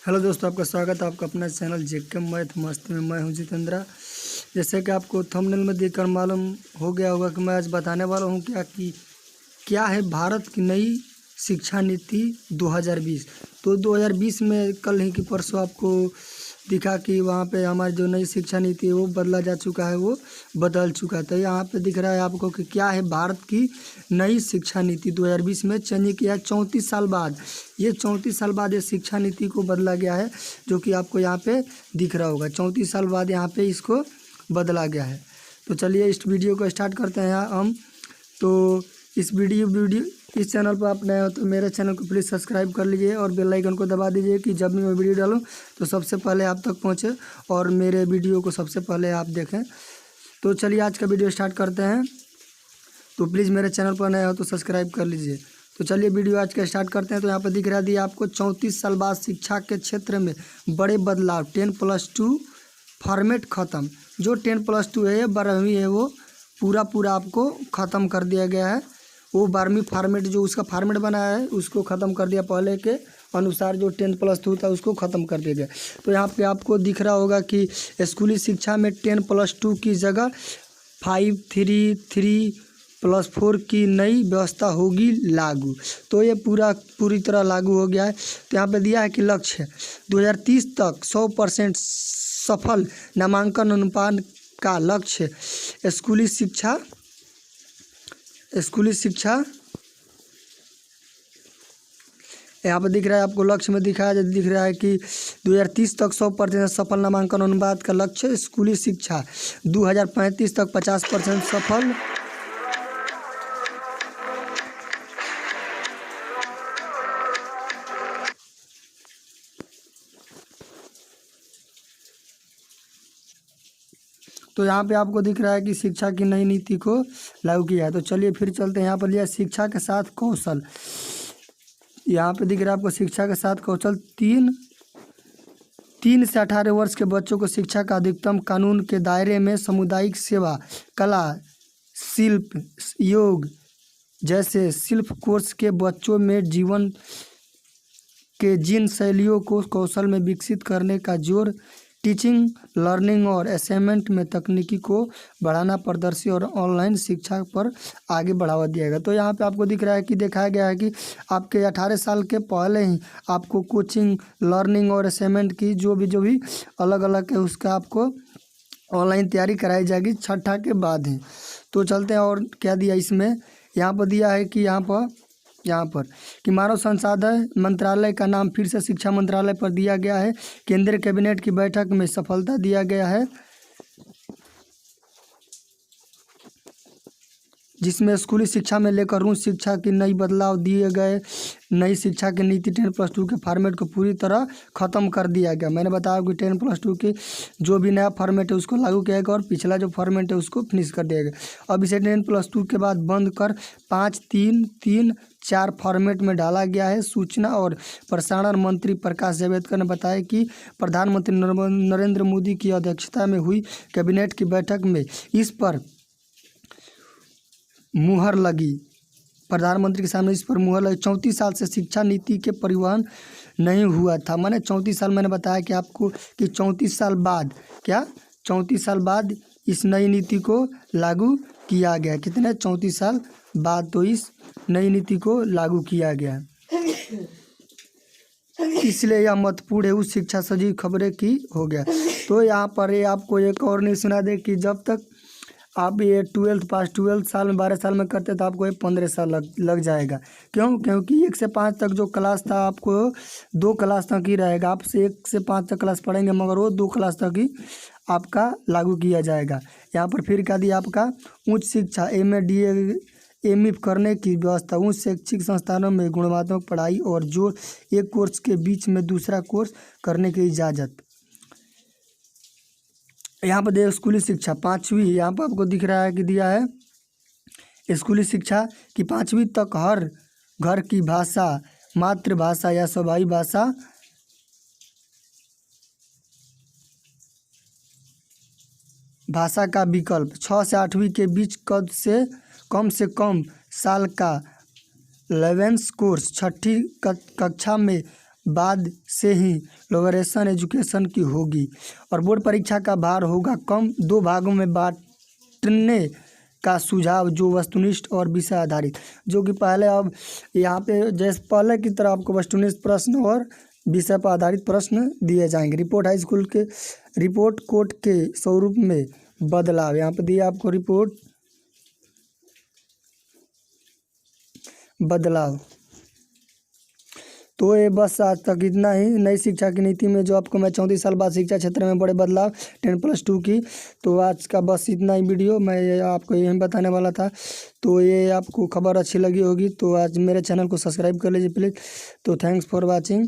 Hello दोस्तों, आपका स्वागत है आपका अपना चैनल जेके मैथ मस्त में। मैं हूं जितेंद्रा। जैसे कि आपको थंबनेल में देखकर मालूम हो गया होगा कि मैं आज बताने वाला हूं क्या है भारत की नई शिक्षा नीति 2020। तो 2020 में कल ही की परसों आपको दिखा कि वहाँ पे हमारी जो नई शिक्षा नीति है वो बदला जा चुका है, वो बदल चुका है। तो यहाँ पे दिख रहा है आपको कि क्या है भारत की नई शिक्षा नीति 2020 में चेंज किया है 34 साल बाद। ये 34 साल बाद ये शिक्षा नीति को बदला गया है, जो कि आपको यहाँ पे दिख रहा होगा। 34 साल बाद यहाँ पे इसको बदला गया है। तो चलिए इस वीडियो को स्टार्ट करते हैं हम। तो इस चैनल पर आप नए हो तो मेरे चैनल को प्लीज़ सब्सक्राइब कर लीजिए और बेल आइकन को दबा दीजिए कि जब भी मैं वीडियो डालूं तो सबसे पहले आप तक पहुंचे और मेरे वीडियो को सबसे पहले आप देखें। तो चलिए आज का वीडियो स्टार्ट करते हैं। तो प्लीज़ मेरे चैनल पर नए हो तो सब्सक्राइब कर लीजिए। तो चलिए वीडियो आज का स्टार्ट करते हैं। तो यहाँ पर दिख रहा है आपको 34 साल बाद शिक्षा के क्षेत्र में बड़े बदलाव। 10+2 फॉर्मेट ख़त्म। जो 10+2 है, 12वीं है, वो पूरा आपको ख़त्म कर दिया गया है। वो 12वीं फॉर्मेट जो उसका फॉर्मेट बनाया है उसको ख़त्म कर दिया। पहले के अनुसार जो 10+2 था उसको ख़त्म कर दिया गया। तो यहाँ पे आपको दिख रहा होगा कि स्कूली शिक्षा में 10+2 की जगह 5, 3, 3+4 की नई व्यवस्था होगी लागू। तो ये पूरी तरह लागू हो गया है। तो यहाँ पे दिया है कि लक्ष्य 2030 तक 100% सफल नामांकन अनुपात का लक्ष्य। स्कूली शिक्षा यहाँ पर दिख रहा है आपको, लक्ष्य में दिख रहा है कि 2030 तक 100% सफल नामांकन अनुपात का लक्ष्य। स्कूली शिक्षा 2035 तक 50% सफल। तो यहाँ पे आपको दिख रहा है कि शिक्षा की नई नीति को लागू किया है। तो चलिए फिर चलते हैं। यहाँ पर लिया शिक्षा के साथ कौशल। यहाँ पे दिख रहा है आपको शिक्षा के साथ कौशल। 3 से 18 वर्ष के बच्चों को शिक्षा का अधिकतम कानून के दायरे में सामुदायिक सेवा, कला, शिल्प, योग जैसे शिल्प कोर्स के बच्चों में जीवन के जिन शैलियों को कौशल में विकसित करने का जोर। टीचिंग, लर्निंग और असेसमेंट में तकनीकी को बढ़ाना, प्रदर्शी और ऑनलाइन शिक्षा पर आगे बढ़ावा दिया गया। तो यहाँ पे आपको दिख रहा है कि दिखाया गया है कि आपके 18 साल के पहले ही आपको कोचिंग, लर्निंग और असेसमेंट की जो भी अलग अलग है उसका आपको ऑनलाइन तैयारी कराई जाएगी 6ठा के बाद ही। तो चलते हैं और क्या दिया इसमें। यहाँ पर दिया है कि यहाँ पर कि मानव संसाधन मंत्रालय का नाम फिर से शिक्षा मंत्रालय पर दिया गया है। केंद्रीय कैबिनेट की बैठक में सफलता दिया गया है, जिसमें स्कूली शिक्षा में लेकर उच्च शिक्षा की नई बदलाव दिए गए। नई शिक्षा की नीति 10+2 के फॉर्मेट को पूरी तरह ख़त्म कर दिया गया। मैंने बताया कि 10+2 की जो भी नया फॉर्मेट है उसको लागू किया गया और पिछला जो फॉर्मेट है उसको फिनिश कर दिया गया। अब इसे 10+2 के बाद बंद कर 5, 3, 3, 4 फॉर्मेट में डाला गया है। सूचना और प्रसारण मंत्री प्रकाश जावड़ेकर ने बताया कि प्रधानमंत्री नरेंद्र मोदी की अध्यक्षता में हुई कैबिनेट की बैठक में इस पर मुहर लगी। प्रधानमंत्री के सामने इस पर मुहर लगी। 34 साल से शिक्षा नीति के परिवहन नहीं हुआ था। मैंने 34 साल मैंने बताया कि आपको कि 34 साल बाद 34 साल बाद इस नई नीति को लागू किया गया। कितने 34 साल बाद तो इस नई नीति को लागू किया गया, इसलिए यह महत्वपूर्ण है। उस शिक्षा सजीव खबरें की हो गया। तो यहाँ पर ये आपको एक और नहीं सुना दे कि जब तक आप ये 12 साल में 12 साल में करते तो आपको ये 15 साल लग जाएगा। क्योंकि 1 से 5 तक जो क्लास था आपको 2 क्लास तक ही रहेगा। आप 1 से 5 तक क्लास पढ़ेंगे मगर वो 2 क्लास तक ही आपका लागू किया जाएगा। यहाँ पर फिर क्या दिया आपका उच्च शिक्षा MA DA ME करने की व्यवस्था। उच्च शैक्षिक संस्थानों में गुणवत्तात्मक पढ़ाई और जो एक कोर्स के बीच में दूसरा कोर्स करने की इजाज़त। यहाँ पर देखो स्कूली शिक्षा 5वीं, यहाँ पर आपको दिख रहा है कि दिया है स्कूली शिक्षा की 5वीं तक हर घर की भाषा, मातृभाषा या स्वाभाविक भाषा का विकल्प। 6 से 8वीं के बीच कम से कम साल का 11 कोर्स। 6ठी कक्षा में बाद से ही लोअरेशन एजुकेशन की होगी और बोर्ड परीक्षा का भार होगा कम। 2 भागों में बांटने का सुझाव जो वस्तुनिष्ठ और विषय आधारित, जो कि पहले अब यहाँ पे जैसे पहले की तरह आपको वस्तुनिष्ठ प्रश्न और विषय पर आधारित प्रश्न दिए जाएंगे। रिपोर्ट हाई स्कूल के रिपोर्ट कोड के स्वरूप में बदलाव, यहाँ पे दिए आपको रिपोर्ट बदलाव। तो ये बस आज तक इतना ही। नई शिक्षा की नीति में जो आपको मैं 34 साल बाद शिक्षा क्षेत्र में बड़े बदलाव 10+2 की, तो आज का बस इतना ही वीडियो मैं ये आपको यही बताने वाला था। तो ये आपको खबर अच्छी लगी होगी तो आज मेरे चैनल को सब्सक्राइब कर लीजिए प्लीज़। तो थैंक्स फॉर वाचिंग।